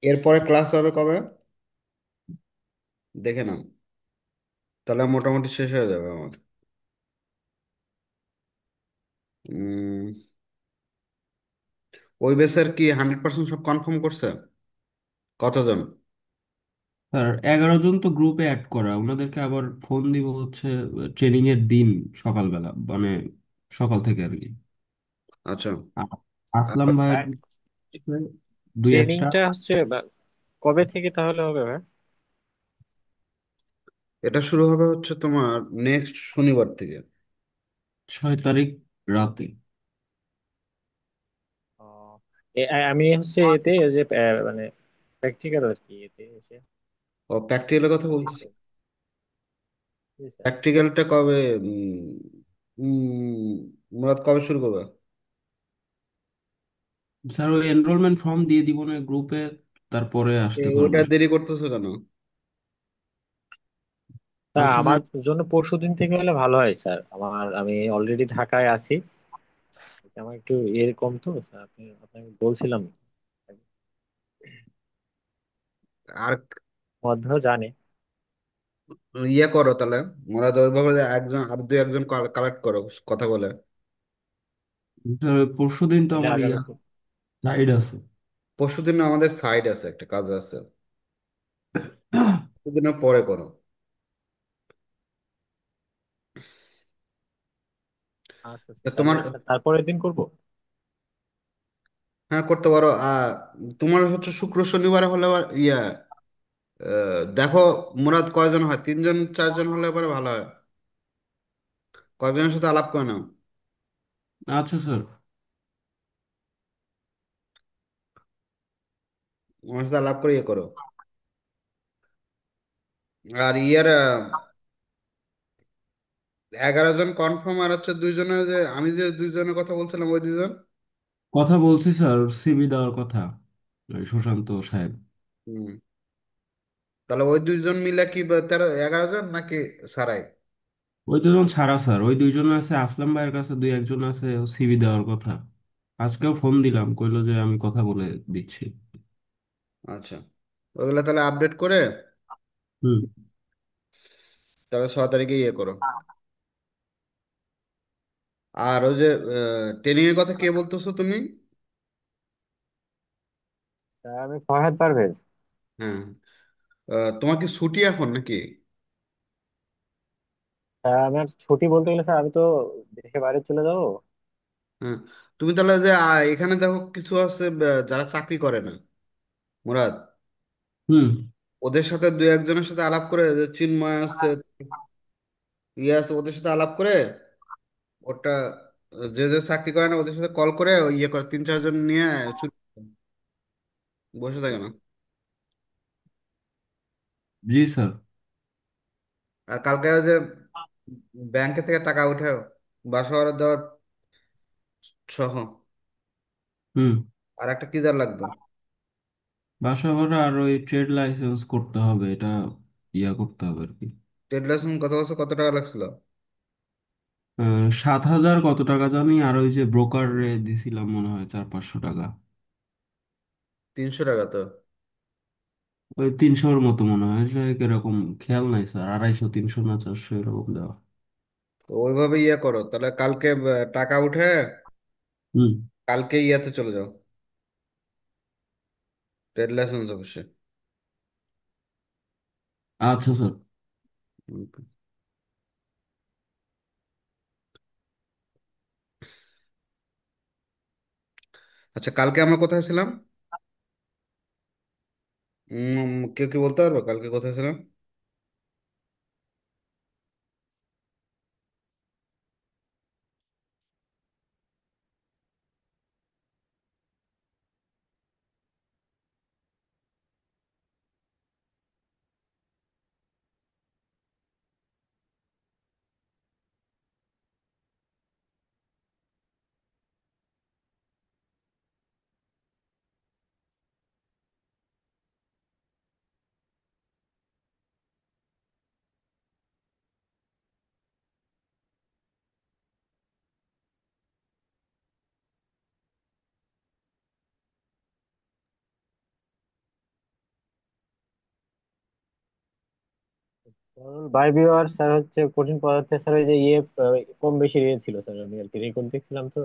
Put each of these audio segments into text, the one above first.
এরপরে ক্লাস হবে কবে? দেখে নাও, তাহলে মোটামুটি শেষ হয়ে যাবে আমার। উম, ওই বেসের কি 100% সব কনফার্ম করছে? কতজন? আর 11 জন তো গ্রুপে অ্যাড করা, ওনাদেরকে আবার ফোন দিব হচ্ছে ট্রেনিং এর দিন সকালবেলা, মানে সকাল থেকে আর কি। আচ্ছা। আ- আসলাম ভাই দুই একটা। আ- ট্রেনিংটা হচ্ছে কবে থেকে তাহলে হবে ভাই? এটা শুরু হবে হচ্ছে তোমার নেক্সট শনিবার থেকে। 6 তারিখ রাতে। ও, আমি হচ্ছে এতে যে মানে প্র্যাকটিক্যাল আর কি এতে এসে। ও, প্র্যাকটিক্যালের কথা জি বলতেছি। স্যার। জি স্যার। প্র্যাকটিক্যালটা কবে? মুরাদ কবে শুরু করবে? স্যার ওই এনরোলমেন্ট ফর্ম দিয়ে দিব না গ্রুপে, তারপরে আসতে ওইটা পারবে। দেরি করতেছো কেন? তা আচ্ছা আমার স্যার। জন্য পরশুদিন থেকে হলে ভালো হয় স্যার, আমি অলরেডি ঢাকায় আছি। আমার একটু কম তো স্যার, আপনাকে বলছিলাম। আর মধ্য জানে। ইয়ে করো তাহলে, মুরাদ ওইভাবে একজন আর দুই একজন কালেক্ট করো, কথা বলে। স্যার পরশু দিন তো তাহলে আমার আগামীতে। সাইড আছে। পরশুদিন আমাদের সাইড আছে, একটা কাজ আছে। দুদিনের পরে করো। আচ্ছা তা আচ্ছা, তোমার, তাহলে স্যার তারপরের দিন করব। হ্যাঁ করতে পারো। তোমার হচ্ছে শুক্র শনিবারে হলে আবার দেখো মুরাদ কয়জন হয়, 3 জন 4 জন হলে এবারে ভালো হয়। কয়জনের সাথে আলাপ করে নাও। আচ্ছা স্যার। আমার সাথে আলাপ করে ইয়ে করো। আর 11 জন কনফার্ম, আর হচ্ছে দুইজনের, যে আমি যে দুইজনের কথা বলছিলাম ওই দুইজন। কথা বলছি স্যার, সিবি দেওয়ার কথা, ওই সুশান্ত সাহেব। হুম। তাহলে ওই দুইজন মিলে কি 11 জন নাকি সারাই? ওই দুজন ছাড়া স্যার, ওই দুইজন আছে আসলাম ভাইয়ের কাছে, দুই একজন আছে সিবি দেওয়ার কথা। আজকেও ফোন দিলাম, কইলো যে আমি কথা বলে দিচ্ছি। আচ্ছা, ওইগুলো তাহলে আপডেট করে হুম। তাহলে 6 তারিখে ইয়ে করো। আর ওই যে ট্রেনিং এর কথা কে বলতেছো তুমি? স্যার আমি ফরহাদ পারভেজ। হ্যাঁ। তোমার কি ছুটি এখন নাকি? স্যার আমার ছুটি বলতে গেলে স্যার আমি তো দেশে বাইরে চলে যাবো। হ্যাঁ। তুমি তাহলে যে এখানে দেখো কিছু আছে যারা চাকরি করে না, মুরাদ, হুম। ওদের সাথে দুই একজনের সাথে আলাপ করে, যে চিন্ময় আছে, ইয়ে আছে, ওদের সাথে আলাপ করে ওটা, যে যে চাকরি করে না ওদের সাথে কল করে ওই ইয়ে করে 3 4 জন নিয়ে শুরু করো। বসে থাকে না। জি স্যার। আর কালকে ওই যে ব্যাংকে থেকে টাকা উঠাও, বাসা ভাড়া দেওয়ার সহ। হুম। আর একটা কি যার লাগবে? বাসা ভাড়া আর ওই ট্রেড লাইসেন্স করতে হবে, এটা ইয়া করতে হবে আর কি। ট্রেড লাইসেন্স কত বছর কত টাকা লাগছিল? 7,000 কত টাকা জানি, আর ওই যে ব্রোকার রে দিছিলাম মনে হয় 400-500 টাকা। 300 টাকা তো। ওই 300-র মতো মনে হয়, সে কিরকম খেয়াল নাই স্যার, 250, 300 না 400 এরকম দেওয়া। তো ওইভাবে ইয়ে করো তাহলে, কালকে টাকা উঠে হুম। কালকে ইয়াতে চলে যাও, ট্রেড লাইসেন্স অফিসে। আচ্ছা স্যার। আচ্ছা, কালকে আমরা কোথায় ছিলাম? কেউ কি বলতে পারবো কালকে কোথায় ছিলাম? বাই বিওয়ার স্যার হচ্ছে কঠিন পদার্থের স্যার ওই যে ইয়ে কম বেশি ইয়ে ছিল স্যার, আমি আর কি রেকর্ড দেখছিলাম তো।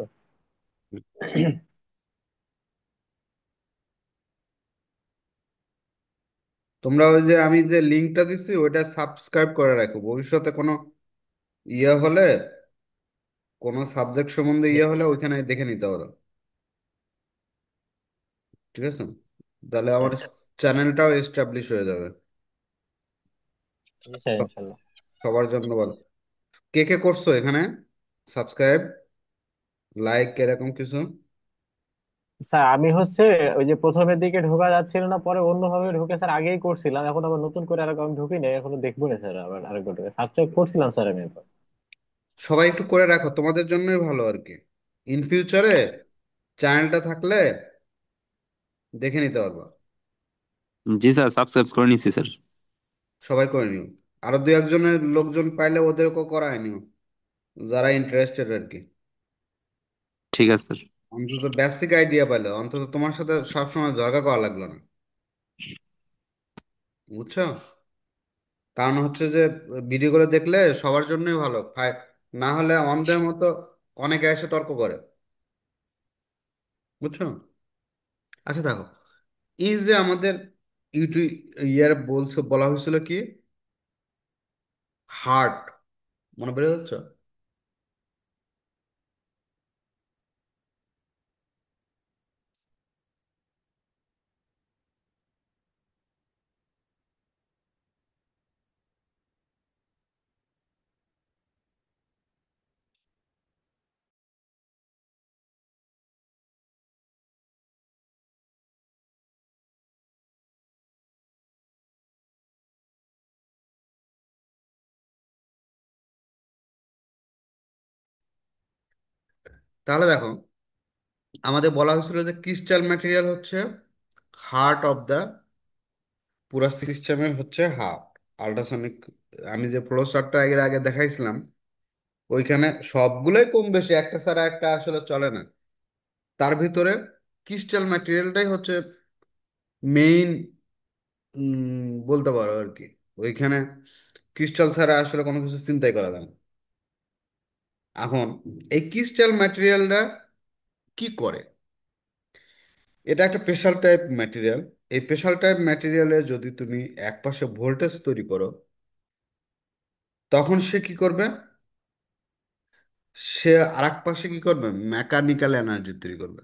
তোমরা ওই যে আমি যে লিঙ্কটা দিচ্ছি ওইটা সাবস্ক্রাইব করে রাখো, ভবিষ্যতে কোনো ইয়ে হলে, কোনো সাবজেক্ট সম্বন্ধে জি ইয়ে হলে ওইখানে দেখে নিতে পারো। ঠিক আছে, তাহলে আমার আচ্ছা। চ্যানেলটাও এস্টাবলিশ হয়ে যাবে। জি স্যার, সব- ইনশাল্লাহ। সবার জন্য ভালো। কে কে করছো এখানে সাবস্ক্রাইব, লাইক এরকম কিছু? স্যার আমি হচ্ছে ওই যে প্রথমের দিকে ঢোকা যাচ্ছিল না, পরে অন্যভাবে ঢুকে স্যার আগেই করছিলাম, এখন আবার নতুন করে আর আমি ঢুকি নাই, এখনো দেখবো না স্যার, আবার আরেকবার ঢুকে সাবস্ক্রাইব করছিলাম স্যার আমি একবার। সবাই একটু করে রাখো, তোমাদের জন্যই ভালো আর কি। ইন ফিউচারে চ্যানেলটা থাকলে দেখে নিতে পারবা। জি স্যার, সাবস্ক্রাইব করে নিছি স্যার। সবাই করে নিও। আরো দুই একজনের লোকজন পাইলে ওদেরকেও করায় নিও, যারা ইন্টারেস্টেড আর কি। ঠিক আছে স্যার। অন্তত বেসিক আইডিয়া পাইলে, অন্তত তোমার সাথে সবসময় ঝগড়া করা লাগলো না। বুঝছো? কারণ হচ্ছে যে ভিডিও করে দেখলে সবার জন্যই ভালো, না হলে অন্ধের মতো অনেকে এসে তর্ক করে। বুঝছো? আচ্ছা দেখো, এই যে আমাদের ইউটিউব ইয়ার বলছো, বলা হয়েছিল কি, হার্ট, মনে পড়ে যাচ্ছে? তাহলে দেখো, আমাদের বলা হয়েছিল যে ক্রিস্টাল ম্যাটেরিয়াল হচ্ছে হার্ট অফ দ্য পুরা সিস্টেমের হচ্ছে হার্ট, আল্ট্রাসনিক। আমি যে ফ্লো চার্টটা এর আগে দেখাইছিলাম, ওইখানে সবগুলোই কম বেশি, একটা ছাড়া একটা আসলে চলে না। তার ভিতরে ক্রিস্টাল ম্যাটেরিয়ালটাই হচ্ছে মেইন, বলতে পারো আর কি। ওইখানে ক্রিস্টাল ছাড়া আসলে কোনো কিছু চিন্তাই করা যায় না। এখন এই ক্রিস্টাল ম্যাটেরিয়ালটা কি করে? এটা একটা স্পেশাল টাইপ ম্যাটেরিয়াল। এই স্পেশাল টাইপ ম্যাটেরিয়ালে যদি তুমি একপাশে ভোল্টেজ তৈরি করো, তখন সে কি করবে? সে আরেক পাশে কি করবে? মেকানিক্যাল এনার্জি তৈরি করবে।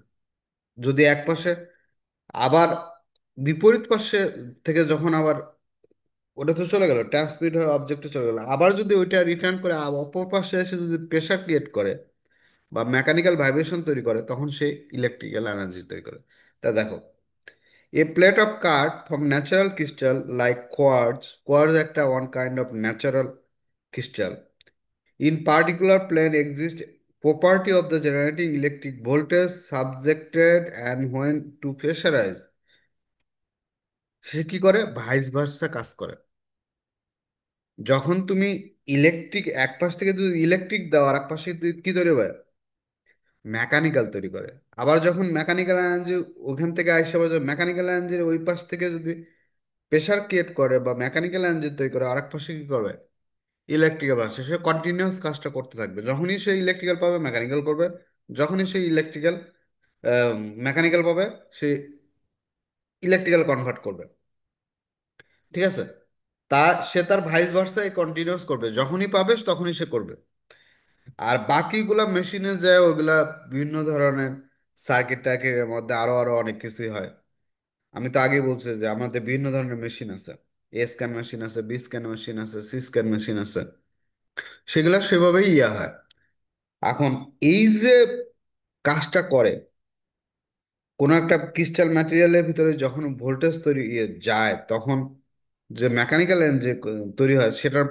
যদি এক পাশে, আবার বিপরীত পাশে থেকে যখন আবার ওটা তো চলে গেল, ট্রান্সমিট হয়ে অবজেক্টে চলে গেল, আবার যদি ওইটা রিটার্ন করে অপর পাশে এসে যদি প্রেশার ক্রিয়েট করে বা মেকানিক্যাল ভাইব্রেশন তৈরি করে, তখন সে ইলেকট্রিক্যাল এনার্জি তৈরি করে। তা দেখো, a plate of card from natural crystal like quartz একটা one kind of natural crystal in particular plane exists property of the generating electric voltage subjected and when to pressurize, সে কি করে? Vice versa কাজ করে। যখন তুমি electric এক পাশ থেকে যদি ইলেকট্রিক দাও আর এক পাশে কি তৈরি হবে? মেকানিক্যাল তৈরি করে। আবার যখন মেকানিক্যাল এনার্জি ওখান থেকে আইসা, মেকানিক্যাল এনার্জির ওই পাশ থেকে যদি প্রেশার ক্রিয়েট করে বা মেকানিক্যাল এনার্জি তৈরি করে, আরেক পাশে কি করবে? ইলেকট্রিক্যাল আসছে। সে কন্টিনিউয়াস কাজটা করতে থাকবে, যখনই সে ইলেকট্রিক্যাল পাবে মেকানিক্যাল করবে, যখনই সে ইলেকট্রিক্যাল মেকানিক্যাল পাবে সে ইলেকট্রিক্যাল কনভার্ট করবে। ঠিক আছে? তা সে তার ভাইস ভার্সাই কন্টিনিউয়াস করবে, যখনই পাবে তখনই সে করবে। আর বাকিগুলা মেশিনে যায়, ওইগুলা বিভিন্ন ধরনের সার্কিট টার্কিটের মধ্যে আরো আরো অনেক কিছুই হয়। আমি তো আগে বলছি যে আমাদের বিভিন্ন ধরনের মেশিন আছে, এ স্ক্যান মেশিন আছে, বি স্ক্যান মেশিন আছে, সি স্ক্যান মেশিন আছে, সেগুলা সেভাবেই ইয়া হয়। এখন এই যে কাজটা করে, কোনো একটা ক্রিস্টাল ম্যাটেরিয়ালের ভিতরে যখন ভোল্টেজ তৈরি যায়, তখন যে মেকানিক্যাল যে তৈরি হয়, সেটার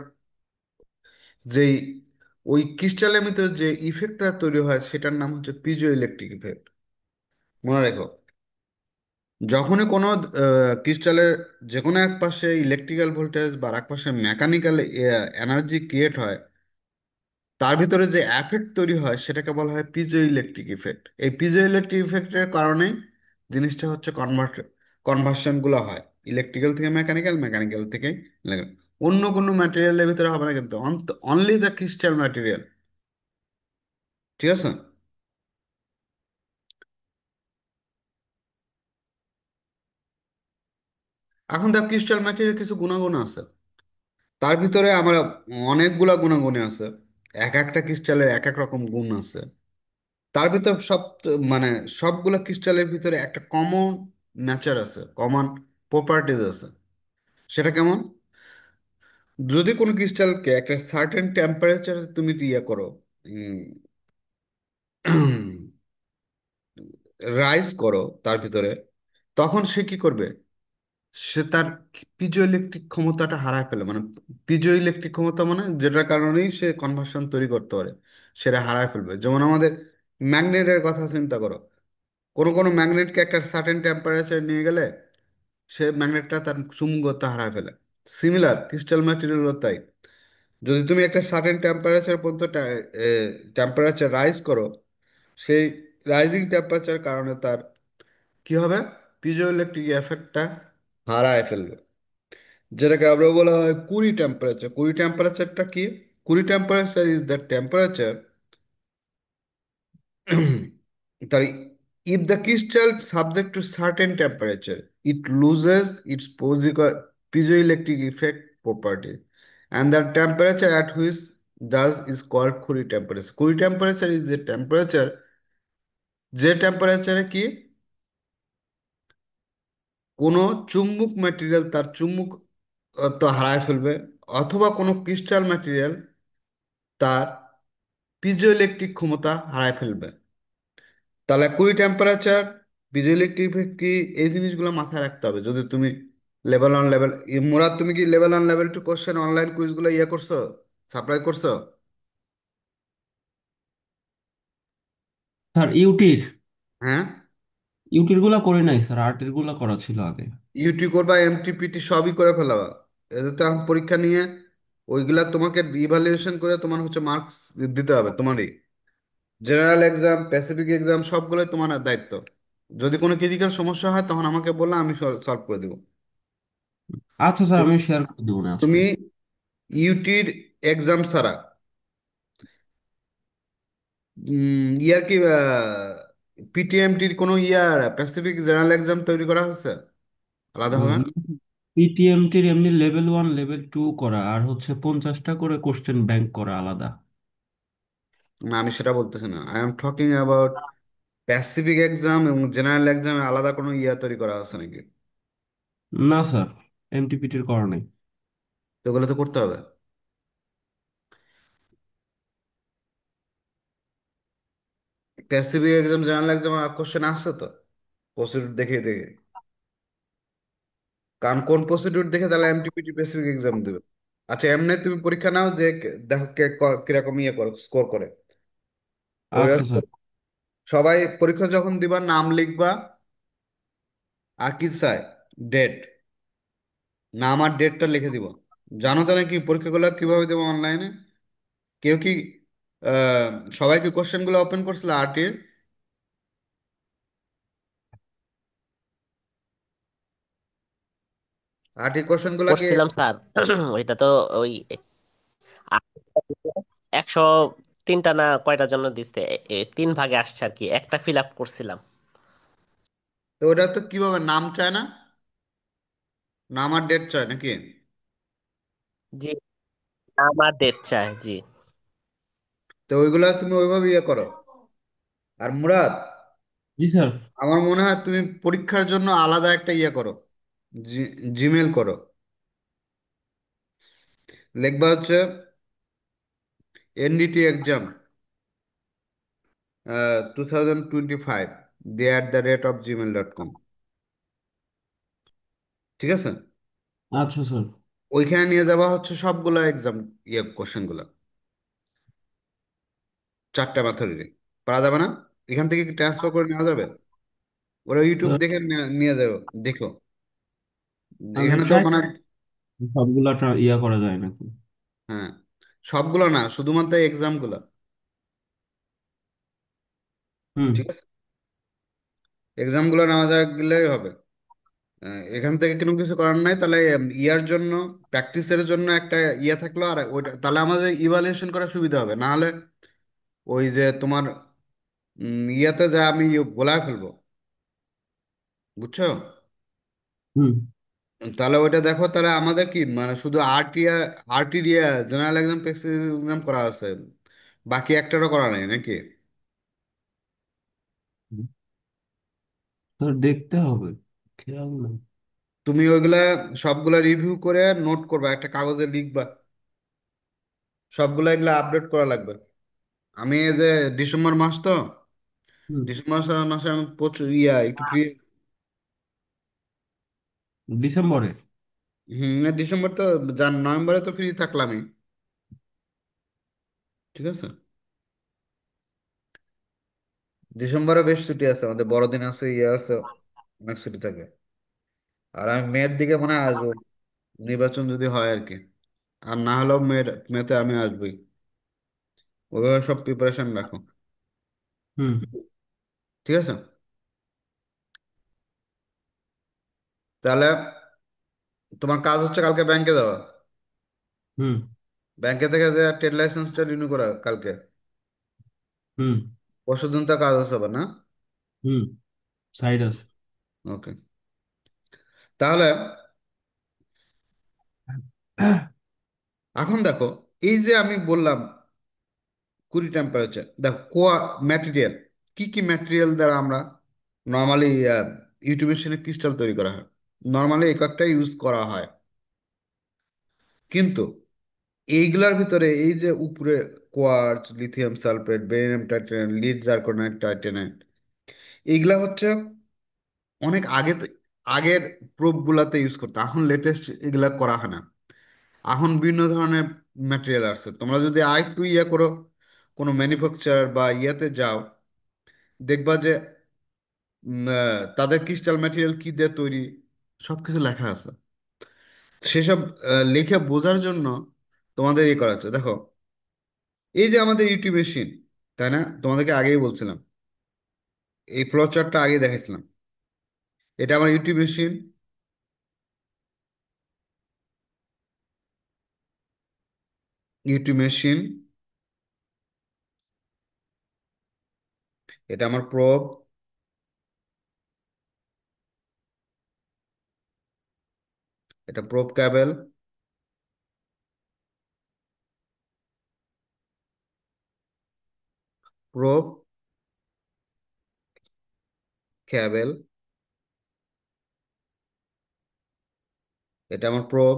যেই ওই ক্রিস্টালের ভিতরে যে ইফেক্টটা তৈরি হয়, সেটার নাম হচ্ছে পিজো ইলেকট্রিক ইফেক্ট। মনে রেখো, যখনই কোনো ক্রিস্টালের যে কোনো এক পাশে ইলেকট্রিক্যাল ভোল্টেজ বা আর এক পাশে মেকানিক্যাল এনার্জি ক্রিয়েট হয়, তার ভিতরে যে এফেক্ট তৈরি হয় সেটাকে বলা হয় পিজো ইলেকট্রিক ইফেক্ট। এই পিজো ইলেকট্রিক ইফেক্টের কারণেই জিনিসটা হচ্ছে কনভার্সন গুলো হয়, ইলেকট্রিক্যাল থেকে মেকানিক্যাল, মেকানিক্যাল থেকে electrical। অন্য কোনো ম্যাটেরিয়ালের ভিতরে হবে না কিন্তু, অনলি দ্য ক্রিস্টাল ম্যাটেরিয়াল। ঠিক আছে? এখন দ্য ক্রিস্টাল ম্যাটেরিয়াল কিছু গুণাগুণ আছে, তার ভিতরে আমরা অনেকগুলা গুণাগুণ আছে। এক একটা ক্রিস্টালের এক এক রকম গুণ আছে। তার ভিতর মানে সবগুলা ক্রিস্টালের ভিতরে একটা কমন নেচার আছে, কমন প্রপার্টিজ আছে। সেটা কেমন? যদি কোনো ক্রিস্টালকে একটা সার্টেন টেম্পারেচার তুমি ইয়ে করো, রাইজ করো তার ভিতরে, তখন সে কি করবে? সে তার পিজো ইলেকট্রিক ক্ষমতাটা হারায় ফেলে, মানে পিজো ইলেকট্রিক ক্ষমতা মানে যেটার কারণেই সে কনভার্সন তৈরি করতে পারে, সেটা হারায় ফেলবে। যেমন আমাদের ম্যাগনেটের কথা চিন্তা করো। কোনো কোনো ম্যাগনেটকে একটা সার্টেন টেম্পারেচার নিয়ে গেলে সে ম্যাগনেটটা তার চুম্বকত্ব হারায় ফেলে। সিমিলার ক্রিস্টাল ম্যাটেরিয়ালও তাই। যদি তুমি একটা সার্টেন টেম্পারেচার পর্যন্ত টেম্পারেচার রাইজ করো, সেই রাইজিং টেম্পারেচার কারণে তার কি হবে? পিজো ইলেকট্রিক এফেক্টটা হারায় ফেলবে। যেটাকে আমরা বলা হয় কুড়ি টেম্পারেচার। কুড়ি টেম্পারেচারটা কি? কুড়ি টেম্পারেচার ইজ দ্য টেম্পারেচার তার if the crystal subject to certain temperature, it loses its piezoelectric effect property, and the temperature at which does is called Curie temperature. Curie temperature is the temperature, যে টেম্পারেচারে কি কোনো চুম্বক material তার চুম্বক তো হারায় ফেলবে, অথবা কোনো ক্রিস্টাল ম্যাটেরিয়াল তার পিজোইলেকট্রিক ক্ষমতা হারায় ফেলবে। তাহলে কুড়ি টেম্পারেচার, পিজোইলেকট্রিক কি, এই জিনিসগুলো মাথায় রাখতে হবে যদি তুমি লেভেল অন লেভেল। মুরাদ, তুমি কি level on level two question online কুইজগুলো ইয়ে করছো, সাপ্লাই করছো? স্যার ইউটির হ্যাঁ। ইউটির গুলা করি নাই স্যার, আর্টের গুলা করা ছিল আগে। ইউটি করবা, এমটিপিটি সবই করে ফেলাবা। এদের তো এখন পরীক্ষা নিয়ে ওইগুলা তোমাকে ইভালুয়েশন করে তোমার হচ্ছে মার্কস দিতে হবে তোমারই। জেনারেল এক্সাম, স্পেসিফিক এক্সাম সবগুলোই তোমার দায়িত্ব। যদি কোনো ক্রিটিক্যাল সমস্যা হয় তখন আমাকে বললে আমি সলভ করে দেবো। আচ্ছা স্যার, আমি শেয়ার করে দেবো না আজকে। তুমি ইউটির এক্সাম ছাড়া ইয়ার কি পিটিএমটির কোনো ইয়ার স্পেসিফিক জেনারেল এক্সাম তৈরি করা হচ্ছে আলাদাভাবে? পিটিএমটির এমনি লেভেল 1 লেভেল 2 করা, আর হচ্ছে 50টা করে কোশ্চেন ব্যাংক করা আলাদা। না, আমি সেটা বলতেছি না। I am talking about specific exam এবং জেনারেল এক্সামে আলাদা কোনো ইয়া তৈরি করা আছে নাকি? না স্যার, এমটিপিটির করা নেই। তো ওগুলো তো করতে হবে। Specific exam general exam question আসছে তো, প্রসিডিউর দেখে দেখে। কারণ কোন প্রসিডিউর দেখে তাহলে এমটিপিটি স্পেসিফিক এক্সাম দেবে। আচ্ছা, এমনি তুমি পরীক্ষা নাও যে দেখো কে কিরকম ইয়ে করে স্কোর করে। ওই আচ্ছা স্যার। সবাই পরীক্ষা যখন দিবা নাম লিখবা, আর কি চাই? ডেট। নাম আর ডেটটা লিখে দিব। জানো তো নাকি পরীক্ষাগুলো কিভাবে দেবো অনলাইনে? কেউ কি আহ, সবাই কি কোশ্চেনগুলো ওপেন করছিল আরটির? আরটির কোশ্চেনগুলো কি? করছিলাম স্যার। ওইটা তো ওই 103টা না কয়টার জন্য দিচ্ছে, 3 ভাগে আসছে আর কি, একটা ফিল আপ করছিলাম। তো ওটা তো কিভাবে নাম চায় না? নাম আর ডেট চায় নাকি? জি, আমার ডেট চাই, জি। তো ওইগুলা তুমি ওইভাবে ইয়ে করো। আর মুরাদ, জি স্যার। আমার মনে হয় তুমি পরীক্ষার জন্য আলাদা একটা ইয়ে করো, জিমেল করো। লিখবা হচ্ছে এনডিটি এক্সাম 2025 @gmail.com। ঠিক আছে? আচ্ছা স্যার। ওইখানে নিয়ে যাওয়া হচ্ছে সবগুলা এক্সাম ইয়ে কোশ্চেন গুলা, চারটা মেথডে। পারা যাবে না? এখান থেকে ট্রান্সফার করে নেওয়া যাবে? ওরা ইউটিউব স্যার, দেখে নিয়ে যাও, দেখো। আমি এখানে তো ট্রাই মানে, সবগুলা ইয়া করা যায় নাকি। হ্যাঁ, সবগুলো না, শুধুমাত্র এক্সাম গুলা। হুম। ঠিক আছে? এক্সাম গুলো নেওয়া যায় গেলেই হবে। এখান থেকে কোনো কিছু করার নাই, তাহলে ইয়ার জন্য, প্র্যাকটিসের জন্য একটা ইয়ে থাকলো, আর ওইটা তাহলে আমাদের ইভালুয়েশন করার সুবিধা হবে। না হলে ওই যে তোমার ইয়াতে যা আমি গোলায় ফেলবো, বুঝছো? হুম তাহলে ওইটা দেখো, তাহলে আমাদের কি মানে শুধু আরটিডিএ জেনারেল এক্সাম এক্সাম করা আছে, বাকি একটারও করা নেই নাকি? হুম। তো দেখতে হবে, খেয়াল নাই। তুমি ওইগুলা সবগুলা রিভিউ করে নোট করবা, একটা কাগজে লিখবা, সবগুলা এগুলা আপডেট করা লাগবে। আমি এই যে ডিসেম্বর মাস তো, হুম। ডিসেম্বর মাসে আমি প্রচুর একটু ফ্রি। ডিসেম্বরে? ডিসেম্বর তো, নভেম্বরে তো ফ্রি থাকলামই, ঠিক আছে। ডিসেম্বরে বেশ ছুটি আছে, আমাদের বড়দিন আছে, ইয়ে আছে, অনেক ছুটি থাকে। আর আমি মেয়ের দিকে মনে হয় আসবো, নির্বাচন যদি হয় আর কি। আর না হলেও মেতে আমি আসবোই। ওইভাবে সব প্রিপারেশন রাখো, হুম ঠিক আছে। তাহলে তোমার কাজ হচ্ছে কালকে ব্যাংকে যাওয়া, হুম ব্যাংকে থেকে যে ট্রেড লাইসেন্সটা রিনিউ করা কালকে। হুম পরশুদিন তো কাজ আছে আবার, না? হুম। সাইড আছে। ওকে। তাহলে এখন দেখো, এই যে আমি বললাম 20 টেম্পারেচার, দেখো কোয়া ম্যাটেরিয়াল, কি কি ম্যাটেরিয়াল দ্বারা আমরা নর্মালি ইউটিউবেশনে ক্রিস্টাল তৈরি করা হয়, নর্মালি এই কয়েকটা ইউজ করা হয়। কিন্তু এইগুলার ভিতরে এই যে উপরে quartz, lithium sulphate, beryllium titanate, lead zirconate, titanate, এইগুলা হচ্ছে অনেক আগের প্রোব গুলাতে ইউজ করতো, এখন লেটেস্ট এগুলা করা হয় না। এখন বিভিন্ন ধরনের ম্যাটেরিয়াল আসছে, তোমরা যদি আর একটু ইয়ে করো, কোনো ম্যানুফ্যাকচার বা ইয়েতে যাও, দেখবা যে তাদের ক্রিস্টাল ম্যাটেরিয়াল কি দিয়ে তৈরি, সবকিছু লেখা আছে। সেসব লিখে বোঝার জন্য তোমাদের ইয়ে করা হচ্ছে। দেখো, এই যে আমাদের ইউটিউব মেশিন, তাই না? তোমাদেরকে আগেই বলছিলাম, এই ফ্লো চার্টটা আগে দেখাইছিলাম। এটা আমার ইউটিউব মেশিন, ইউটিউব মেশিন, এটা আমার প্রোব, এটা প্রোব ক্যাবেল, প্রোব ক্যাবেল, এটা আমার প্রোব,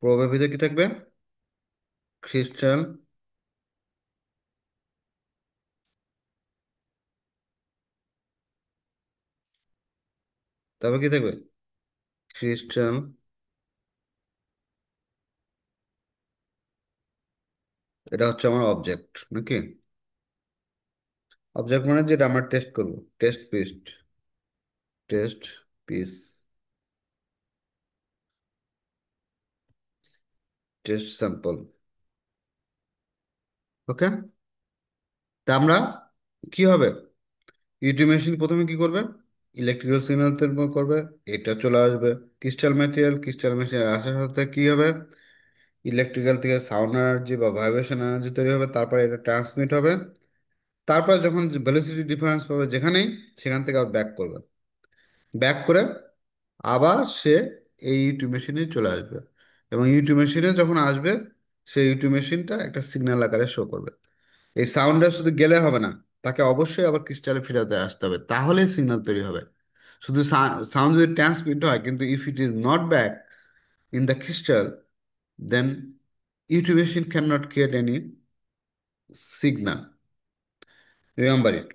প্রোবের ভিতরে কি থাকবে? ক্রিস্টাল, তারপর কি থাকবে? ক্রিস্টাল, এটা হচ্ছে আমার অবজেক্ট নাকি? অবজেক্ট মানে যেটা আমরা টেস্ট করব, test piece, test piece, test sample. Okay. তা আমরা কি হবে, ইউটি মেশিন প্রথমে কি করবে? ইলেকট্রিক্যাল সিগন্যাল তৈরি করবে, এটা চলে আসবে ক্রিস্টাল ম্যাটেরিয়াল, ক্রিস্টাল ম্যাটেরিয়াল আসার সাথে কি হবে, ইলেকট্রিক্যাল থেকে সাউন্ড এনার্জি বা ভাইব্রেশন এনার্জি তৈরি হবে, তারপরে এটা ট্রান্সমিট হবে, তারপরে যখন ভেলোসিটি ডিফারেন্স পাবে যেখানেই, সেখান থেকে আবার ব্যাক করবে, ব্যাক করে আবার সে এই ইউটি মেশিনে চলে আসবে। এবং ইউটি মেশিনে যখন আসবে, সেই ইউটি মেশিনটা একটা সিগন্যাল আকারে শো করবে। এই সাউন্ডটা শুধু গেলে হবে না, তাকে অবশ্যই আবার ক্রিস্টালে ফিরাতে আসতে হবে, তাহলে সিগন্যাল তৈরি হবে। শুধু সাউন্ড যদি ট্রান্সমিট হয়, কিন্তু if it is not back in the crystal, then UT machine can not create any signal, remember it.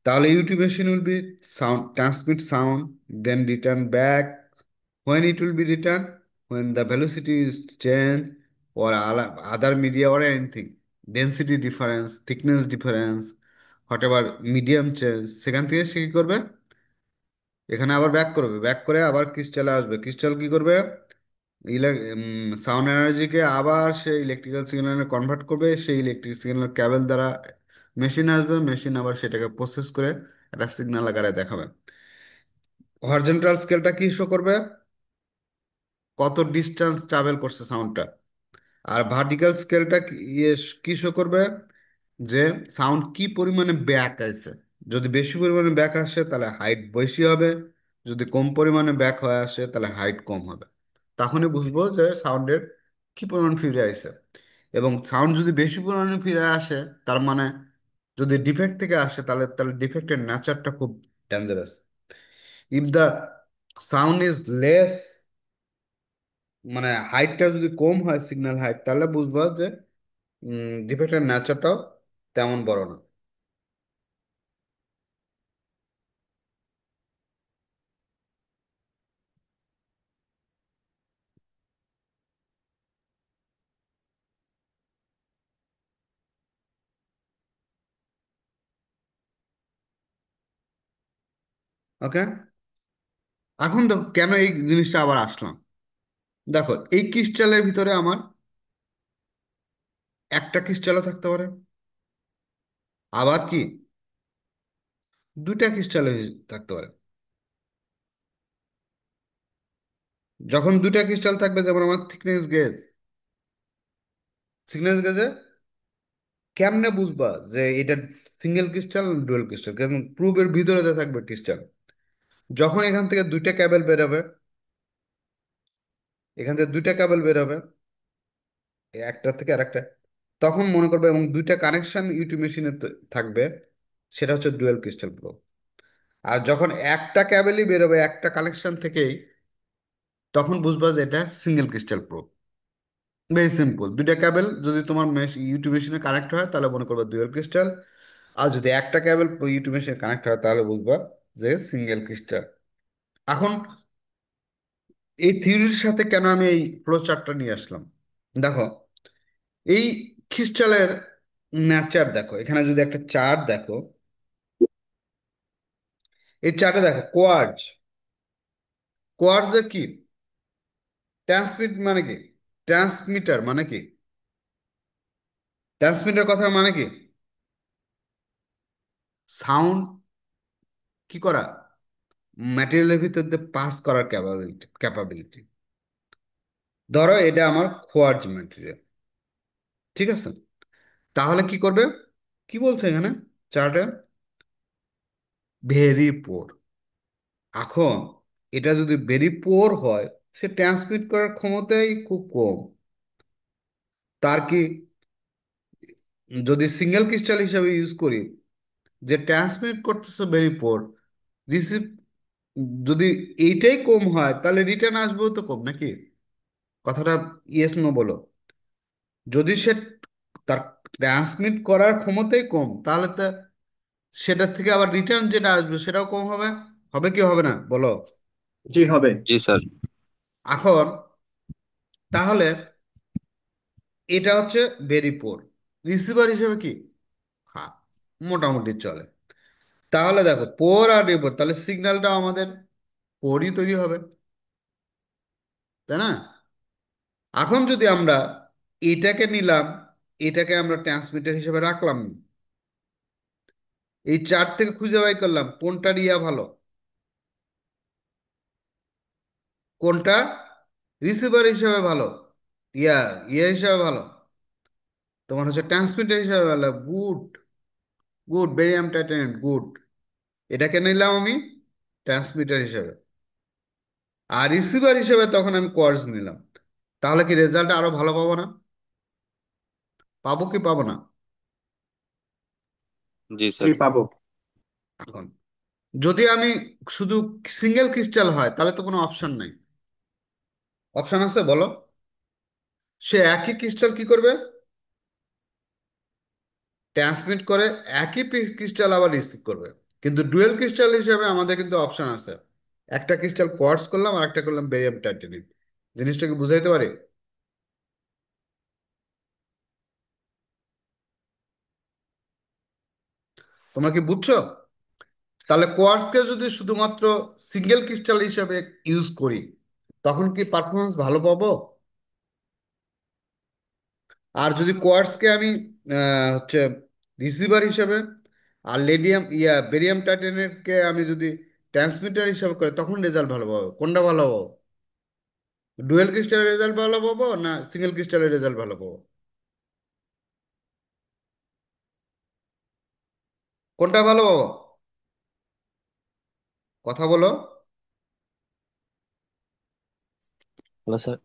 তাহলে UT machine will be sound, transmit sound, then return back. When it will be returned, when the velocity is changed, or other media or anything, density difference, thickness difference, whatever medium change, সেখান থেকে সে কি করবে, এখানে আবার back করবে, back করে আবার ক্রিস্টালে আসবে, ক্রিস্টাল কি করবে, সাউন্ড এনার্জিকে আবার সে ইলেকট্রিক্যাল সিগন্যালে কনভার্ট করবে, সেই ইলেকট্রিক সিগন্যাল ক্যাবেল দ্বারা মেশিন আসবে, মেশিন আবার সেটাকে প্রসেস করে একটা সিগন্যাল আকারে দেখাবে। হরিজন্টাল স্কেলটা কি শো করবে? কত ডিস্টেন্স ট্রাভেল করছে সাউন্ডটা। আর ভার্টিক্যাল স্কেলটা কি শো করবে? যে সাউন্ড কি পরিমাণে ব্যাক আছে। যদি বেশি পরিমাণে ব্যাক আসে তাহলে হাইট বেশি হবে, যদি কম পরিমাণে ব্যাক হয়ে আসে তাহলে হাইট কম হবে। তখনই বুঝবো যে সাউন্ডের কি পরিমাণ ফিরে আসে। এবং সাউন্ড যদি বেশি পরিমাণে ফিরে আসে, তার মানে যদি ডিফেক্ট থেকে আসে, তাহলে তাহলে ডিফেক্টের নেচারটা খুব dangerous. If the sound is less, মানে হাইটটা যদি কম হয় সিগন্যাল হাইট, তাহলে বুঝবা যে ডিফেক্টের নেচারটাও তেমন বড় না। ওকে, এখন দেখো কেন এই জিনিসটা আবার আসলাম। দেখো এই ক্রিস্টালের ভিতরে আমার একটা ক্রিস্টালও থাকতে পারে, আবার কি দুইটা ক্রিস্টাল থাকতে পারে। যখন দুইটা ক্রিস্টাল থাকবে, যেমন আমার থিকনেস গেজ, থিকনেস গেজে কেমনে বুঝবা যে এটা সিঙ্গেল ক্রিস্টাল ডুয়াল ক্রিস্টাল? কারণ প্রুফের ভিতরে যে থাকবে ক্রিস্টাল, যখন এখান থেকে দুইটা ক্যাবেল বের হবে, এখান থেকে দুইটা ক্যাবেল বের হবে এই একটা থেকে আরেকটা, তখন মনে করবে, এবং দুইটা কানেকশন ইউটি মেশিনে থাকবে, সেটা হচ্ছে ডুয়াল ক্রিস্টাল প্রুফ। আর যখন একটা ক্যাবেলই বেরোবে একটা কানেকশন থেকেই, তখন বুঝবা যে এটা single crystal proof. Very simple, দুইটা ক্যাবেল যদি তোমার ইউটি মেশিনে কানেক্ট হয় তাহলে মনে করবা ডুয়াল ক্রিস্টাল। আর যদি একটা ক্যাবেল ইউটি মেশিনে কানেক্ট হয় তাহলে বুঝবা যে সিঙ্গেল ক্রিস্টাল। এখন এই থিওরির সাথে কেন আমি এই ফ্লো চার্টটা নিয়ে আসলাম? দেখো এই ক্রিস্টালের নেচার দেখো, এখানে যদি একটা চার্ট দেখো, এই চার্টে দেখো কোয়ার্জ, কোয়ার্জের কি ট্রান্সমিট মানে কি, ট্রান্সমিটার মানে কি, ট্রান্সমিটার কথার মানে কি সাউন্ড কি করা, ম্যাটেরিয়ালের ভিতর দিয়ে পাস করার ক্যাপাবিলিটি। ধরো এটা আমার কোয়ার্জ ম্যাটেরিয়াল, ঠিক আছে? তাহলে কি করবে, কি বলছে এখানে চার্টে? Very poor. এখন এটা যদি ভেরি পোর হয়, সে ট্রান্সমিট করার ক্ষমতাই খুব কম। তার কি, যদি সিঙ্গেল ক্রিস্টাল হিসাবে ইউজ করি, যে ট্রান্সমিট করতেছে ভেরি পোর, রিসিভ যদি এইটাই কম হয়, তাহলে রিটার্ন আসবেও তো কম নাকি? কথাটা ইয়েস নো বলো। যদি সে তার ট্রান্সমিট করার ক্ষমতাই কম, তাহলে তো সেটার থেকে আবার রিটার্ন যেটা আসবে সেটাও কম হবে। হবে কি হবে না বলো? জি হবে। জি স্যার। এখন তাহলে এটা হচ্ছে ভেরি পোর। রিসিভার হিসেবে কি, হ্যাঁ, মোটামুটি চলে। তাহলে দেখো পোর আর রিপোর, তাহলে সিগন্যালটা আমাদের পোরই তৈরি হবে, তাই না? এখন যদি আমরা এটাকে নিলাম, এটাকে আমরা ট্রান্সমিটার হিসেবে রাখলাম, এই চার্ট থেকে খুঁজে বাই করলাম কোনটা রিয়া ভালো, কোনটা রিসিভার হিসেবে ভালো, ইয়া ইয়ে হিসেবে ভালো, তোমার হচ্ছে ট্রান্সমিটার হিসেবে ভালো। Good, good, barium titanate, good. এটাকে নিলাম আমি ট্রান্সমিটার হিসেবে, আর রিসিভার হিসেবে তখন আমি কোয়ার্টজ নিলাম। তাহলে কি রেজাল্ট আরো ভালো পাবো না? পাবো কি পাবো না? জি জি স্যার। পাবো। এখন যদি আমি শুধু সিঙ্গেল ক্রিস্টাল হয়, তাহলে তো কোনো অপশন নাই। অপশন আছে বলো? সে একই ক্রিস্টাল কি করবে, ট্রান্সমিট করে, একই ক্রিস্টাল আবার রিসিভ করবে। কিন্তু ডুয়েল ক্রিস্টাল হিসেবে আমাদের কিন্তু অপশন আছে, একটা ক্রিস্টাল কোয়ার্টজ করলাম আর একটা করলাম বেরিয়াম টাইটানিয়াম। জিনিসটাকে বুঝাইতে পারি? তোমরা কি বুঝছো? তাহলে কোয়ার্টজকে যদি শুধুমাত্র সিঙ্গেল ক্রিস্টাল হিসেবে ইউজ করি, তখন কি পারফরমেন্স ভালো পাবো? আর যদি কোয়ার্টজকে আমি হচ্ছে রিসিভার হিসেবে, আর লেডিয়াম বেরিয়াম টাইটানিয়ামকে আমি যদি ট্রান্সমিটার হিসাবে করে, তখন রেজাল্ট ভালো পাবো। কোনটা ভালো পাবো? ডুয়েল ক্রিস্টালের রেজাল্ট ভালো পাবো না সিঙ্গেল ক্রিস্টালের রেজাল্ট ভালো পাবো? কোনটা ভালো পাবো? কথা বলো। হ্যালো স্যার,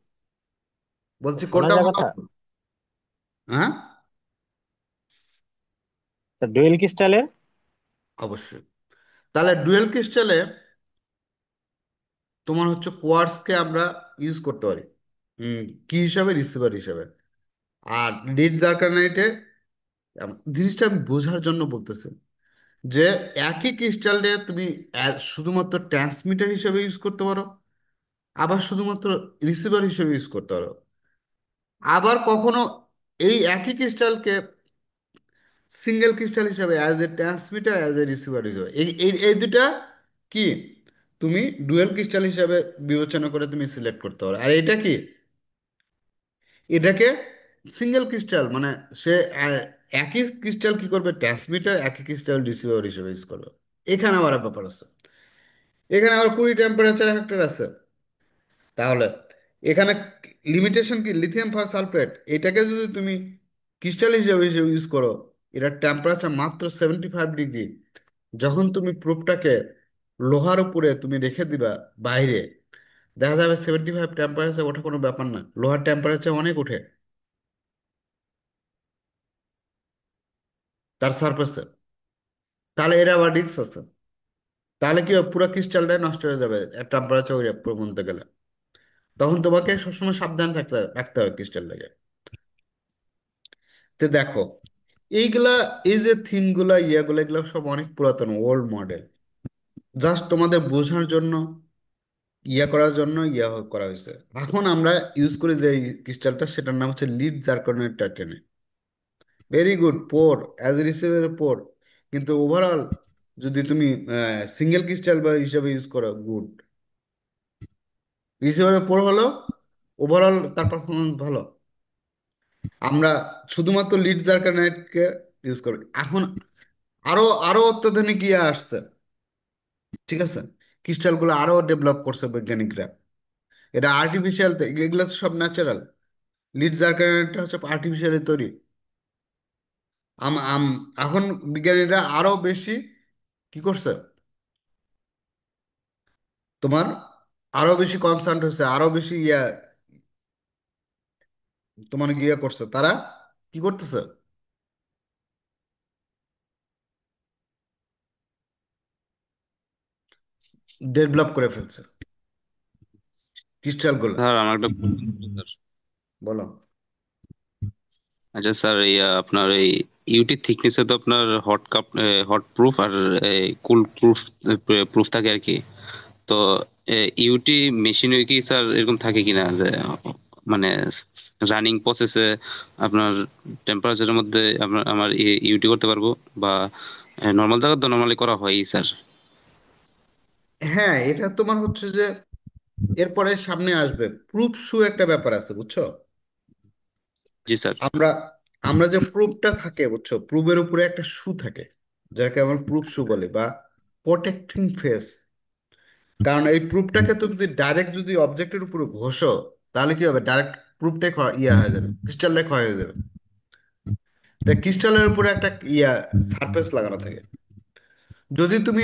বলছি শোনা কোনটা যায় ভালো? কথা? হ্যাঁ, স্যার ডুয়েল ক্রিস্টালের। অবশ্যই। তাহলে ডুয়েল ক্রিস্টালে তোমার হচ্ছে কোয়ার্টজকে আমরা ইউজ করতে পারি কি হিসাবে? রিসিভার হিসাবে। আর লিড জার্কানাইটে জিনিসটা আমি বোঝার জন্য বলতেছি যে একই ক্রিস্টালকে তুমি শুধুমাত্র ট্রান্সমিটার হিসেবে ইউজ করতে পারো, আবার শুধুমাত্র রিসিভার হিসেবে ইউজ করতে পারো। আবার কখনো এই একই ক্রিস্টালকে সিঙ্গেল ক্রিস্টাল হিসেবে as a transmitter, as a receiver হিসেবে, এই এই এই দুটা কি তুমি ডুয়েল ক্রিস্টাল হিসাবে বিবেচনা করে তুমি সিলেক্ট করতে পারো। আর এটা কি, এটাকে সিঙ্গেল ক্রিস্টাল মানে সে একই ক্রিস্টাল কি করবে, ট্রান্সমিটার, একই ক্রিস্টাল রিসিভার হিসেবে ইউজ করবে। এখানে আবার এক ব্যাপার আছে, এখানে আবার কুড়ি টেম্পারেচার ফ্যাক্টর আছে। তাহলে এখানে লিমিটেশন কি, লিথিয়াম সালফেট এটাকে যদি তুমি ক্রিস্টাল হিসেবে ইউজ করো, এটা টেম্পারেচার মাত্র 75 ডিগ্রি। যখন তুমি প্রুফটাকে লোহার উপরে তুমি রেখে দিবা বাইরে, দেখা যাবে 75 টেম্পারেচার, ওঠা কোনো ব্যাপার না, লোহার টেম্পারেচার অনেক ওঠে তার সারফেসে। তাহলে এর আবার রিস্ক আছে। তাহলে কি হবে? পুরো ক্রিস্টালটাই নষ্ট হয়ে যাবে টেম্পারেচার ওই কমতে গেলে। তখন তোমাকে সবসময় সাবধান থাকতে রাখতে হবে ক্রিস্টালটাকে। তো দেখো, এইগুলা, এই যে থিমগুলা ইয়াগুলো, এগুলো সব অনেক পুরাতন, ওল্ড মডেল। জাস্ট তোমাদের বোঝার জন্য, করার জন্য করা হয়েছে। এখন আমরা ইউজ করি যে ক্রিস্টালটা, সেটার নাম হচ্ছে লিড জার্কনের টাইটানিয়াম। ভেরি গুড পোর, অ্যাজ রিসিভার পোর। কিন্তু ওভারঅল যদি তুমি সিঙ্গেল ক্রিস্টাল বা হিসাবে ইউজ করো, গুড। রিসিভারে পোর হলো, ওভারঅল তার পারফরমেন্স ভালো। আমরা শুধুমাত্র লিড জার্কনাইটকে ইউজ করি। এখন আরো আরো অত্যাধুনিক আসছে, ঠিক আছে? ক্রিস্টালগুলো আরো ডেভেলপ করছে বৈজ্ঞানিকরা। এটা আর্টিফিশিয়াল, এগুলো তো সব ন্যাচারাল। লিড জার্কনাইটটা হচ্ছে আর্টিফিশিয়ালি তৈরি। আম আম এখন বিজ্ঞানীরা আরো বেশি কি করছে, তোমার আরো বেশি কনসার্ন হচ্ছে, আরো বেশি তোমার করছে তারা, কি করতেছে, ডেভেলপ করে ফেলছে ক্রিস্টালগুলো। স্যার আমার একটা question ছিল, স্যার। বলো। আচ্ছা স্যার, আপনার এই ইউটি থিকনেসে তো আপনার হট কাপ, হট প্রুফ আর কুল প্রুফ প্রুফ থাকে আর কি। তো ইউটি মেশিনে কি স্যার এরকম থাকে কিনা যে মানে রানিং প্রসেসে আপনার টেম্পারেচারের মধ্যে আপনার আমার ইউটি করতে পারবো, বা নর্মাল জায়গা তো নর্মালি করা হয় স্যার? হ্যাঁ, এটা তোমার হচ্ছে যে এরপরে সামনে আসবে প্রুফ শু একটা ব্যাপার আছে, বুঝছো? জি স্যার। আমরা আমরা যে প্রুফটা থাকে, বুঝছো, প্রুফের উপরে একটা শু থাকে, যাকে আমরা প্রুফ শু বলি, বা প্রোটেক্টিং ফেস। কারণ এই প্রুফটাকে তুমি যদি ডাইরেক্ট যদি অবজেক্টের উপরে ঘষো, তাহলে কি হবে, ডাইরেক্ট প্রুফটাই হয়ে যাবে, ক্রিস্টালটাই ক্ষয় হয়ে যাবে। তাই ক্রিস্টালের উপরে একটা সারফেস লাগানো থাকে। যদি তুমি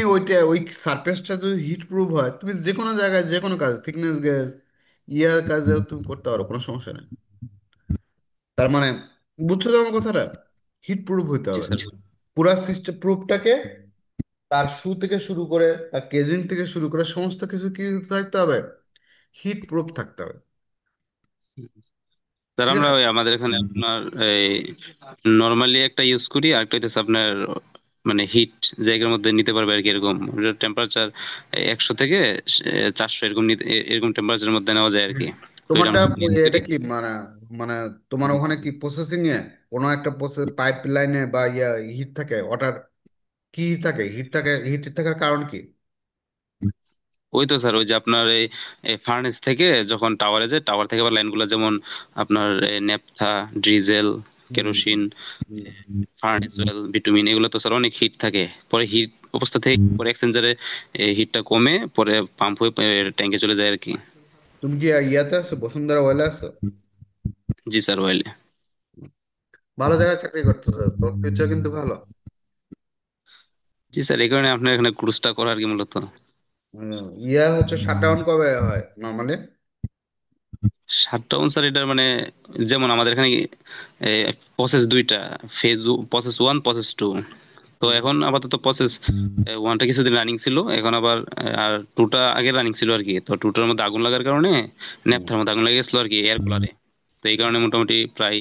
ওই সারফেসটা যদি হিট প্রুফ হয়, তুমি যে কোনো জায়গায় যে কোনো কাজ, থিকনেস গ্যাস কাজেও তুমি করতে পারো, কোনো সমস্যা নেই। তার মানে, বুঝছো তো আমার কথাটা? হিট প্রুফ হইতে জি হবে। স্যার। পুরা সিস্টেম প্রুফটাকে, তার শু থেকে শুরু করে, তার কেজিং থেকে শুরু করে সমস্ত কিছু কি থাকতে হবে, হিট প্রুফ থাকতে হবে। স্যার ঠিক আমরা আছে। ওই আমাদের এখানে আপনার এই নর্মালি একটা ইউজ করি, আর একটা হচ্ছে আপনার মানে হিট জায়গার মধ্যে নিতে পারবে আর কি, এরকম টেম্পারেচার 100 থেকে 400 এরকম এরকম টেম্পারেচারের মধ্যে নেওয়া যায় আর কি। তো এটা তোমারটা আমরা ইউজ করি। এটা কি মানে, মানে তোমার ওখানে কি প্রসেসিং এ কোনো একটা পাইপ লাইনে বা হিট থাকে, ওটার কি থাকে, হিট থাকে, হিট থাকার কারণ কি? ওই তো স্যার, ওই যে আপনার এই ফার্নেস থেকে যখন টাওয়ারে যায়, টাওয়ার থেকে আবার লাইনগুলো যেমন আপনার নেপথা, ডিজেল, হুম হুম কেরোসিন, হুম। ফার্নেস অয়েল, বিটুমিন, এগুলো তো স্যার অনেক হিট থাকে। পরে হিট অবস্থা থেকে পরে এক্সচেঞ্জারে হিটটা কমে পরে পাম্প হয়ে ট্যাঙ্কে চলে যায় আর কি। তুমি কি ইয়াতে আছো, বসুন্ধরা ওয়েলে আছো? জি স্যার, অয়েলে। ভালো জায়গায় চাকরি করতেছো, তোর ফিউচার কিন্তু ভালো। জি স্যার, এই কারণে আপনার এখানে ক্রুজটা করা আর কি মূলত। ইয়া হচ্ছে শাটডাউন কবে হয় নর্মালি? শাটডাউন স্যার এটা মানে যেমন আমাদের এখানে প্রসেস দুইটা, phase, process one, process to. তো এখন আপাতত প্রসেস ওয়ানটা কিছুদিন রানিং ছিল, এখন আবার আর টুটা আগে রানিং ছিল আর কি। তো টুটার মধ্যে আগুন লাগার কারণে ন্যাপথার মধ্যে আগুন লেগে গেছিল আর কি, এয়ার কুলারে। তো এই কারণে মোটামুটি প্রায়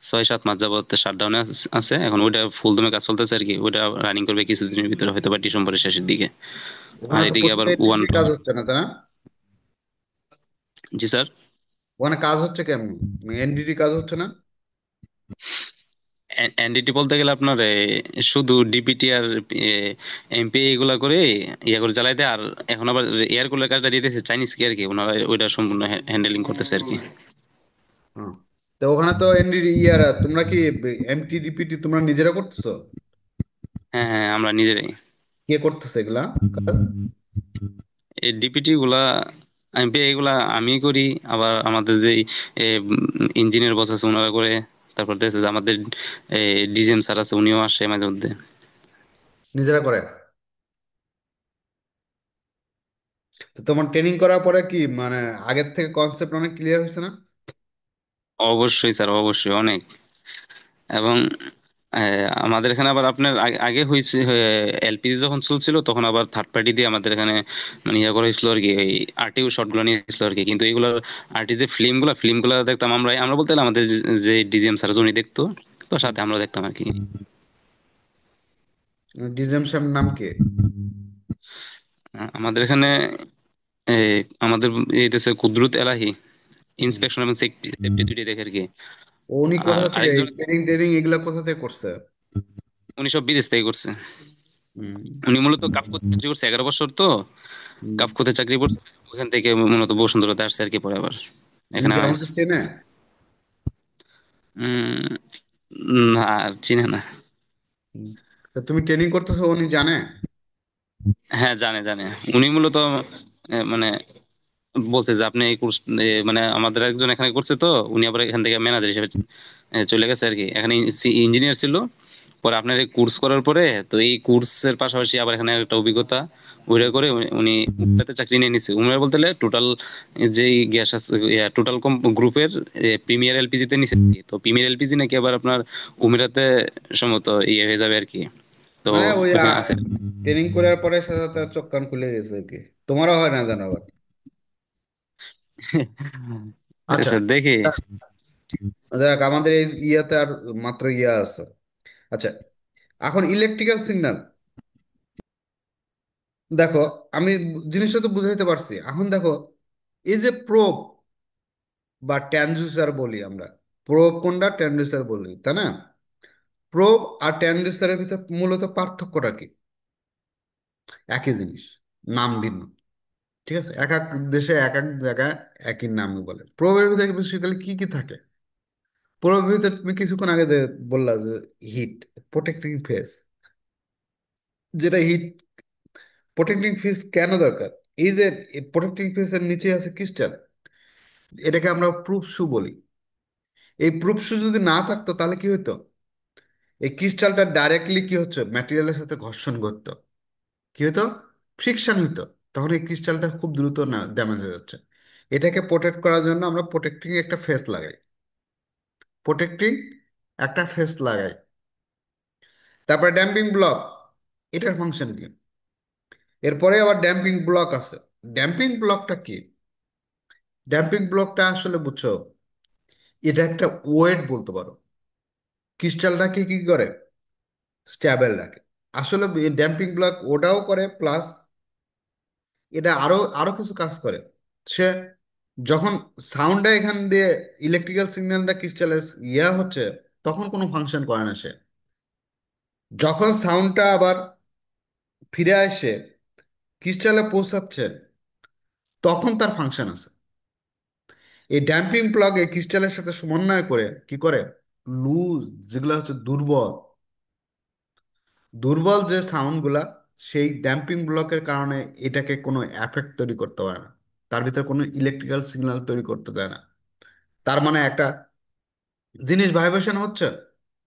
6-7 মাস যাবত শাটডাউনে আছে। এখন ওইটা ফুল দমে কাজ চলতেছে আর কি, ওইটা রানিং করবে কিছুদিনের ভিতরে, হয়তো বা ডিসেম্বরের শেষের দিকে। আর ওখানে তো এদিকে আবার প্রতিটা ওয়ান। এনটিটি কাজ হচ্ছে না, তাই না? জি স্যার। ওখানে কাজ হচ্ছে কেমন? এনডিটি কাজ হচ্ছে না? এনডিটি বলতে গেলে আপনার শুধু ডিপিটি আর এমপি এগুলা করে ইয়া করে চালাই দেয়। আর এখন আবার এয়ার কুলার কাজটা দিতেছে চাইনিজ কি আর কি, ওনারা ওইটা সম্পূর্ণ হ্যান্ডেলিং করতেছে আর কি। হ্যাঁ। তো ওখানে তো এনডিটি ইয়ারা, তোমরা কি এমটিডিপিটি তোমরা নিজেরা করতেছো? হ্যাঁ হ্যাঁ, আমরা নিজেরাই। কে করতেছে এগুলা কাজ? এই ডিপিটি গুলা, এমপি এগুলা আমি করি। আবার আমাদের যে ইঞ্জিনিয়ার বস আছে ওনারা করে। তারপর দেখছে যে আমাদের ডিজিএম স্যার আছে, উনিও আসে মাঝে মধ্যে। নিজেরা করে? তো তোমার ট্রেনিং করার পরে কি মানে আগের থেকে কনসেপ্ট অনেক ক্লিয়ার হয়েছে না? অবশ্যই স্যার, অবশ্যই অনেক। এবং আমাদের এখানে আবার আপনার আগে হয়েছে, এলপিজি যখন চলছিল তখন আবার থার্ড পার্টি দিয়ে আমাদের এখানে মানে ইয়ে করা হয়েছিল আর কি, এই আরটিও শট গুলো নিয়ে এসেছিল আর কি। কিন্তু এগুলোর আরটি যে ফিল্ম গুলো দেখতাম আমরা, আমরা বলতে গেলে আমাদের যে ডিজিএম স্যার উনি দেখতো, তো সাথে আমরা দেখতাম আর কি। ডিজেম শ্যাম নাম কি? আমাদের এখানে এই আমাদের এই দেশে কুদরত এলাহি, হুম। ইন্সপেকশন এবং সেফটি সেফটি দুইটাই দেখে আর কি। উনি আর কোথা থেকে এই আরেকজন আছে, ট্রেনিং ট্রেনিং এগুলা কোথা থেকে করছে? উনি সব বিদেশ থেকে করছে। হুম উনি মূলত কাফকোতে চাকরি করছে 11 বছর তো, হুম। কাফকোতে চাকরি করছে। ওখান থেকে মূলত বসুন্ধরাতে আসছে আর কি, পরে আবার উনি এখানে কি আমাকে আসছে। চেনে? উম না, চিনে না। হুম। তো তুমি ট্রেনিং করতেছো, উনি জানে? হ্যাঁ, জানে জানে। উনি মূলত মানে বলছে যে আপনি এই কোর্স, মানে আমাদের একজন এখানে করছে তো, উনি আবার এখান থেকে ম্যানেজার হিসেবে চলে গেছে আর কি। এখানে ইঞ্জিনিয়ার ছিল, পরে আপনার এই কোর্স করার পরে, তো এই কোর্সের পাশাপাশি আবার এখানে একটা অভিজ্ঞতা ওইটা করে উনি উমরাতে চাকরি নিয়ে নিচ্ছে। উমরা বলতে গেলে টোটাল যে গ্যাস আছে, টোটাল গ্রুপের প্রিমিয়ার এলপিজি তে নিচ্ছে আর কি। তো প্রিমিয়ার এলপিজি নাকি আবার আপনার উমরাতে সম্ভবত ইয়ে হয়ে যাবে আর কি। তো মানে ওই ওইখানে আছে। ট্রেনিং করার পরে সাথে সাথে চোখ কান খুলে গেছে আর কি। তোমারও হয় না জানো আবার? আচ্ছা। আচ্ছা, দেখি। দেখ আমাদের এই ইয়াতে আর মাত্র ইয়া আছে। আচ্ছা, এখন ইলেকট্রিক্যাল সিগন্যাল দেখো, আমি জিনিসটা তো বুঝাইতে পারছি। এখন দেখো, এই যে প্রোব বা ট্রানজিস্টার বলি আমরা, প্রোব কোনটা ট্রানজিস্টার বলি, তাই না? প্রোব আর ট্রানজিস্টারের ভিতর মূলত পার্থক্যটা কি? একই জিনিস, নাম ভিন্ন। ঠিক আছে, এক এক দেশে এক এক জায়গায় একই নামই বলে। প্রোবের ভিতরে বেসিক্যালি কি কি থাকে? প্রোবের ভিতরে তুমি কিছুক্ষণ আগে যে বললা যে হিট প্রোটেক্টিং ফেস, যেটা হিট প্রোটেক্টিং ফেস কেন দরকার? এই যে প্রোটেক্টিং ফেসের নিচে আছে ক্রিস্টাল, এটাকে আমরা প্রুফ শু বলি। এই প্রুফ শু যদি না থাকতো তাহলে কি হতো? এই ক্রিস্টালটা ডাইরেক্টলি কি হচ্ছে, ম্যাটেরিয়ালের সাথে ঘর্ষণ করতো। কি হতো? ফ্রিকশন হতো। তখন এই ক্রিস্টালটা খুব দ্রুত না ড্যামেজ হয়ে যাচ্ছে। এটাকে প্রোটেক্ট করার জন্য আমরা প্রোটেক্টিং একটা ফেস লাগাই। প্রোটেক্টিং একটা ফেস লাগাই। তারপরে ড্যাম্পিং ব্লক, এটার ফাংশন কি? এরপরে আবার ড্যাম্পিং ব্লক আছে। ড্যাম্পিং ব্লকটা কি? ড্যাম্পিং ব্লকটা আসলে বুঝছো, এটা একটা ওয়েট বলতে পারো। ক্রিস্টালটাকে কি করে? স্ট্যাবেল রাখে। আসলে ড্যাম্পিং ব্লক ওটাও করে, প্লাস এটা আরো আরো কিছু কাজ করে। সে যখন সাউন্ডটা এখান দিয়ে ইলেকট্রিক্যাল সিগন্যালটা ক্রিস্টালে ইয়া হচ্ছে, তখন কোনো ফাংশন করে না সে। যখন সাউন্ডটা আবার ফিরে আসে, ক্রিস্টালে পৌঁছাচ্ছে, তখন তার ফাংশন আছে। এই ড্যাম্পিং প্লগ এই ক্রিস্টালের সাথে সমন্বয় করে কি করে, লুজ, যেগুলো হচ্ছে দুর্বল, দুর্বল যে সাউন্ডগুলা, সেই ড্যাম্পিং ব্লকের কারণে এটাকে কোনো এফেক্ট তৈরি করতে পারে না, তার ভিতরে কোনো ইলেকট্রিক্যাল সিগন্যাল তৈরি করতে দেয় না। তার মানে একটা জিনিস ভাইব্রেশন হচ্ছে,